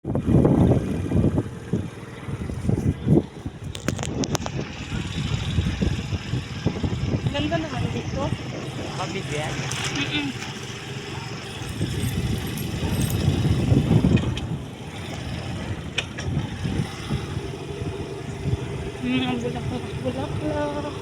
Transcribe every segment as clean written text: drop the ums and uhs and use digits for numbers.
Ganda naman dito. Kabigyan. Ang bulaklak.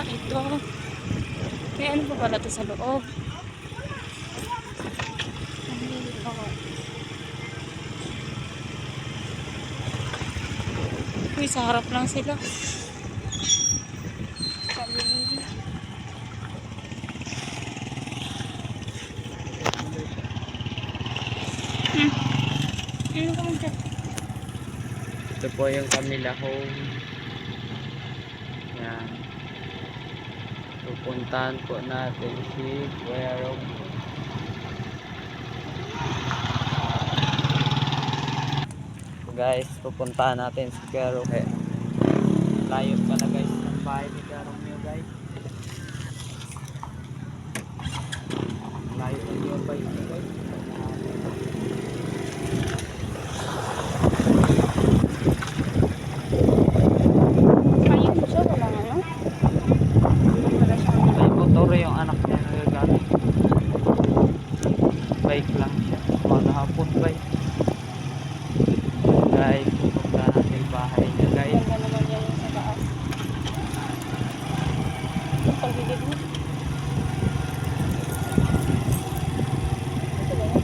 Ito. May ano pa pala ito sa loob? Uy, sa harap lang sila. Ito po yung Camila home. Yan. Pupuntahan po natin si Kuya Rob. So guys, pupuntahan natin si Kuya Rob. Layo pala guys ng bahay ni Kuya Rob nyo guys. Layo ng yung bahay nyo guys. May motor yung anak niya nagagamit. Bike lang siya. Maghapon bike. Guys, pupunta natin yung bahay niya guys. Ganda naman yan sa taas. Pagigid mo. Ito ba yan?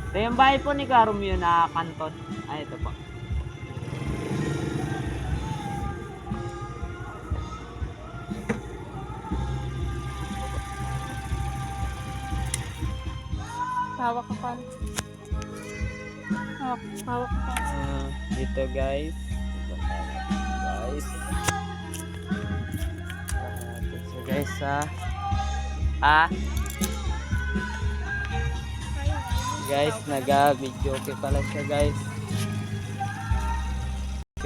Ito yung bahay po ni Karumyo na kanton. Ay, ito po. Hawak ka pa. Hawak ka pa. Dito guys. Guys. So guys guys, naga-video okay pala siya guys.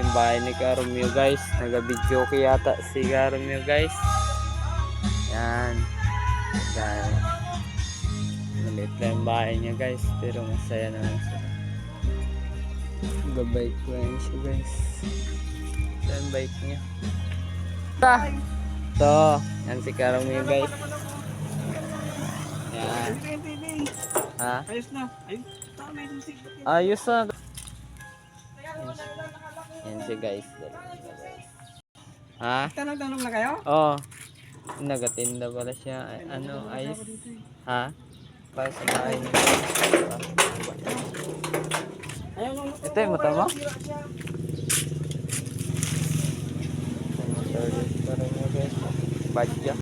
Yung bahay ni Karumyo guys. Naga-video okay yata si Karumyo guys. Yan. Guys. Maliit lang yung bahay niya guys. Pero masaya naman siya. Gabike ko yan siya guys. Ito yung bike niya. Ito. Yan si Karumyo guys. Yan. Ha? Ayos na. Ayos na. Yan si guys. Ha? Tanong na kayo? Oo. Nagatinda pala siya. Ano? Ayos. Ha? Para sa bahay niya. Ito yung mata mo? Ito yung motor guys. Badya.